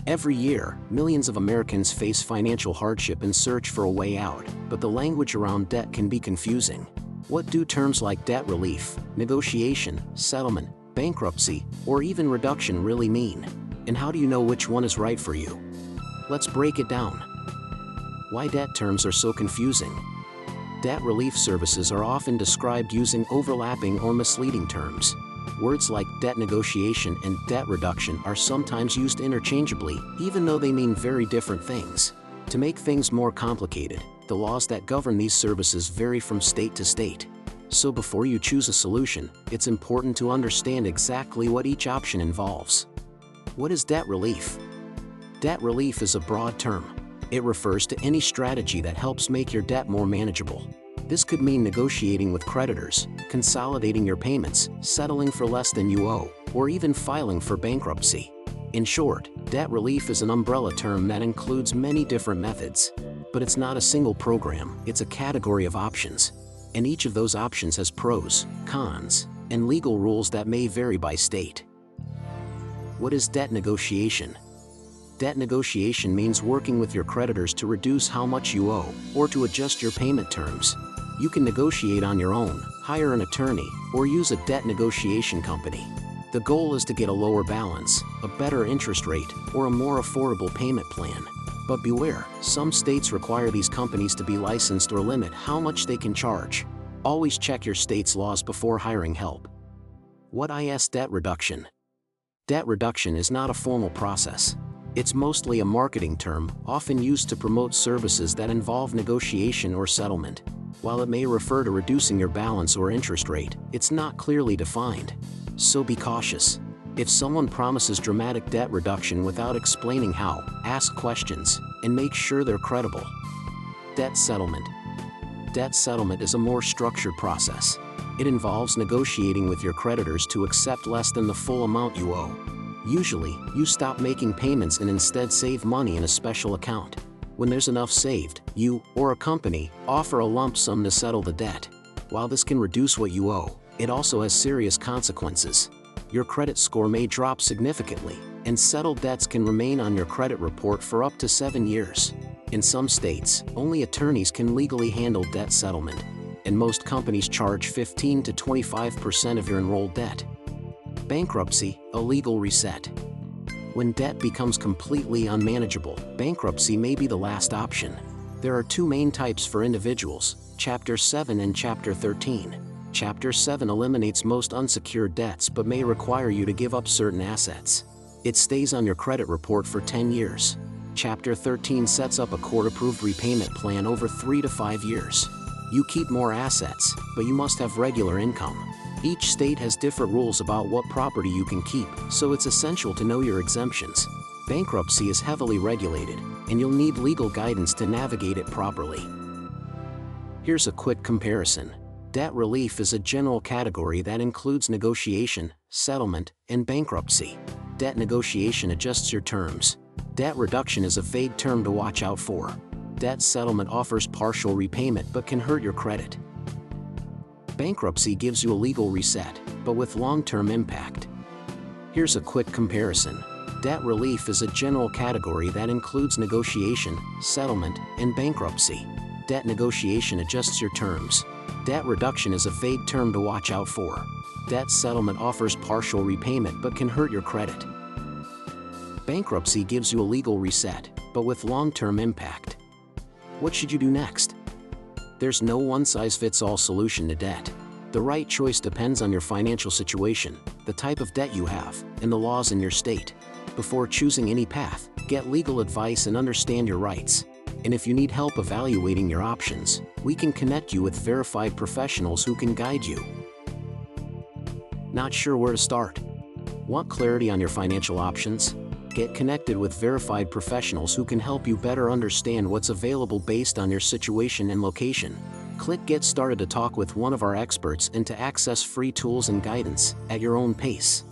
Every year, millions of Americans face financial hardship and search for a way out, but the language around debt can be confusing. What do terms like debt relief, negotiation, settlement, bankruptcy, or even reduction really mean? And how do you know which one is right for you? Let's break it down. Why debt terms are so confusing? Debt relief services are often described using overlapping or misleading terms. Words like debt negotiation and debt reduction are sometimes used interchangeably, even though they mean very different things. To make things more complicated, the laws that govern these services vary from state to state. So before you choose a solution, it's important to understand exactly what each option involves. What is debt relief? Debt relief is a broad term. It refers to any strategy that helps make your debt more manageable. This could mean negotiating with creditors, consolidating your payments, settling for less than you owe, or even filing for bankruptcy. In short, debt relief is an umbrella term that includes many different methods. But it's not a single program, it's a category of options. And each of those options has pros, cons, and legal rules that may vary by state. What is debt negotiation? Debt negotiation means working with your creditors to reduce how much you owe, or to adjust your payment terms. You can negotiate on your own, hire an attorney, or use a debt negotiation company. The goal is to get a lower balance, a better interest rate, or a more affordable payment plan. But beware, some states require these companies to be licensed or limit how much they can charge. Always check your state's laws before hiring help. What is debt reduction? Debt reduction is not a formal process. It's mostly a marketing term, often used to promote services that involve negotiation or settlement. While it may refer to reducing your balance or interest rate, it's not clearly defined. So be cautious. If someone promises dramatic debt reduction without explaining how, ask questions, and make sure they're credible. Debt settlement. Debt settlement is a more structured process. It involves negotiating with your creditors to accept less than the full amount you owe. Usually, you stop making payments and instead save money in a special account. When there's enough saved, you, or a company, offer a lump sum to settle the debt. While this can reduce what you owe, it also has serious consequences. Your credit score may drop significantly, and settled debts can remain on your credit report for up to 7 years. In some states, only attorneys can legally handle debt settlement, and most companies charge 15 to 25% of your enrolled debt. Bankruptcy, a legal reset. When debt becomes completely unmanageable, bankruptcy may be the last option. There are two main types for individuals, Chapter 7 and Chapter 13. Chapter 7 eliminates most unsecured debts but may require you to give up certain assets. It stays on your credit report for 10 years. Chapter 13 sets up a court-approved repayment plan over 3 to 5 years. You keep more assets, but you must have regular income. Each state has different rules about what property you can keep, so it's essential to know your exemptions. Bankruptcy is heavily regulated, and you'll need legal guidance to navigate it properly. Here's a quick comparison. Debt relief is a general category that includes negotiation, settlement, and bankruptcy. Debt negotiation adjusts your terms. Debt reduction is a vague term to watch out for. Debt settlement offers partial repayment but can hurt your credit. Bankruptcy gives you a legal reset, but with long-term impact. Here's a quick comparison. Debt relief is a general category that includes negotiation, settlement, and bankruptcy. Debt negotiation adjusts your terms. Debt reduction is a vague term to watch out for. Debt settlement offers partial repayment but can hurt your credit. Bankruptcy gives you a legal reset, but with long-term impact. What should you do next? There's no one-size-fits-all solution to debt. The right choice depends on your financial situation, the type of debt you have, and the laws in your state. Before choosing any path, get legal advice and understand your rights. And if you need help evaluating your options, we can connect you with verified professionals who can guide you. Not sure where to start? Want clarity on your financial options? Get connected with verified professionals who can help you better understand what's available based on your situation and location. Click Get Started to talk with one of our experts and to access free tools and guidance at your own pace.